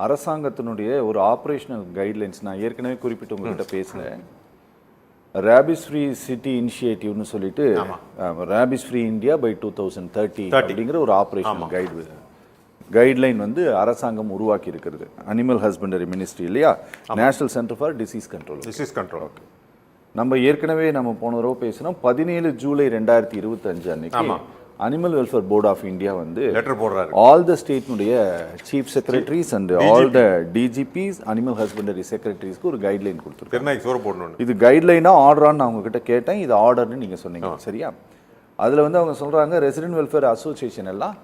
அரசாங்கத்தினுடைய ஒரு operational guidelines நான் ஏற்கனவே குறிப்பிட்டு உங்ககிட்ட பேசினேன். ரேபிஸ் ஃப்ரீ சிட்டி இனிஷியேட்டிவ்னு சொல்லிட்டு ரேபிஸ் ஃப்ரீ இந்தியா பை 2030 அப்படிங்கிற ஒரு ஆப்ரேஷனல் கைட்லைன் வந்து அரசாங்கம் உருவாக்கி இருக்கிறது. அனிமல் ஹஸ்பண்டரி மினிஸ்ட்ரி இல்லையா, national centre for disease control. Okay, நம்ம ஏற்கனவே போன தடவை பேசினோம். 17 ஜூலை 2025 அன்னைக்கு animal welfare board of India வந்து லெட்டர் போடுறாரு. ஆல் த ஸ்டேட்னுடைய chief secretaries and all the DGPs animal husbandry செக்ரட்டரிஸ்க்கு ஒரு கைட்லைன் கொடுத்துருக்காங்க. இது கைட்லைனா ஆர்டரான்னு நான் உங்ககிட்ட கேட்டேன். இது ஆர்டர்னு நீங்க சொன்னீங்க, சரியா? அதுல வந்து அவங்க சொல்றாங்க ரெசிடென்ட் வெல்ஃபேர் அசோசியேஷன் எல்லாம்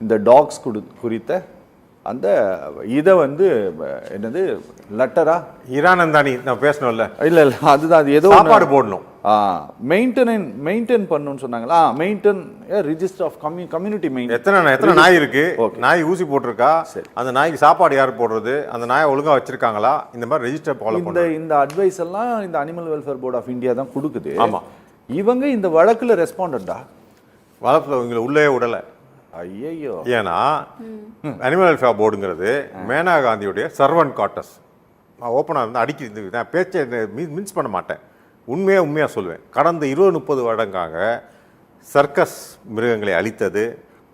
இந்த டாக்ஸ் குறித்த அந்த இதை வந்து என்னது லெட்டரா ஈரானந்தானி நான் பேசணும்ல, இல்ல அதுதான், அது ஏதோ சாப்பாடு போடணும், மெயின்டைன் பண்ணணும்னு சொன்னாங்களா. Maintain register of community maintain. எத்தனை நாய் இருக்கு, நாய் ஊசி போட்டிருக்கா, அந்த நாய்க்கு சாப்பாடு யார் போடுறது, அந்த நாயை ஒழுங்கா வச்சிருக்காங்களா, இந்த மாதிரி ரெஜிஸ்டர் ஃபாலோ பண்ண இந்த அட்வைஸ் எல்லாம் இந்த animal welfare board of India தான் கொடுக்குது. ஆமா, இவங்க இந்த வழக்குல ரெஸ்பாண்டா வழக்குல இவங்களை உள்ளே விடலை. ஐயோ, ஏன்னா அனிமல் வெல்ஃபேர் போர்டுங்கிறது மேனா காந்தியுடைய சர்வன்ட் குவார்ட்டர்ஸ். நான் ஓப்பனாக இருந்து அடிக்கிறது, நான் பேச்சை மின்ஸ் பண்ண மாட்டேன், உண்மையாக சொல்லுவேன். கடந்த 20-30 வருடங்காக சர்க்கஸ் மிருகங்களை அழித்தது,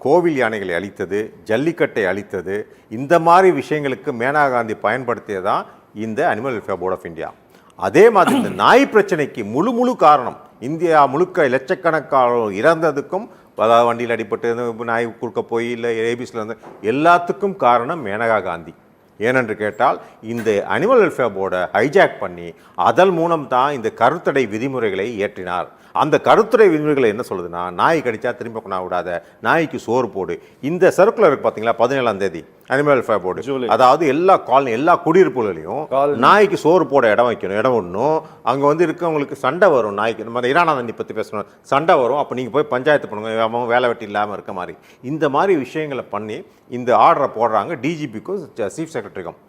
கோவில் யானைகளை அழித்தது, ஜல்லிக்கட்டை அழித்தது, இந்த மாதிரி விஷயங்களுக்கு மேனா காந்தி பயன்படுத்தியதான் இந்த animal welfare board of India. அதே மாதிரி இந்த நாய் பிரச்சனைக்கு முழு காரணம், இந்தியா முழுக்க லட்சக்கணக்கான இறந்ததுக்கும், அதாவது வண்டியில் அடிபட்டு நாய் குறுக்க போய் இல்லை ஏபிஸில் இருந்து எல்லாத்துக்கும் காரணம் மேனகா காந்தி. ஏனென்று கேட்டால் இந்த அனிமல் வெல்ஃபேர் போர்டை ஹைஜாக் பண்ணி அதன் மூலம் தான் இந்த கருத்தடை விதிமுறைகளை இயற்றினார். அந்த கருத்துரை விதிமுறைகளை என்ன சொல்லுதுன்னா, நாய் கடிச்சா திரும்ப கொண்டா விடாத, நாய்க்கு சோறு போடு. இந்த சர்க்குலர் இருக்கு பார்த்தீங்களா, 17ஆம் தேதி அனிமல் வெல்ஃபேர் போர்டு, அதாவது எல்லா காலனி எல்லா குடியிருப்புகளையும் நாய்க்கு சோறு போட இடம் வைக்கணும், இடம் ஒன்றும். அங்கே வந்து இருக்கவங்களுக்கு சண்டை வரும், நாய்க்கு நம்ம ஈரானந்தி பற்றி பேசணும், சண்டை வரும். அப்போ நீங்கள் போய் பஞ்சாயத்து பண்ணுங்க, அவன் வேலை வெட்டி இல்லாமல் இருக்க மாதிரி இந்த மாதிரி விஷயங்களை பண்ணி இந்த ஆர்டரை போடுறாங்க டிஜிபிக்கும் சீஃப் செக்ரட்டரிக்கும்.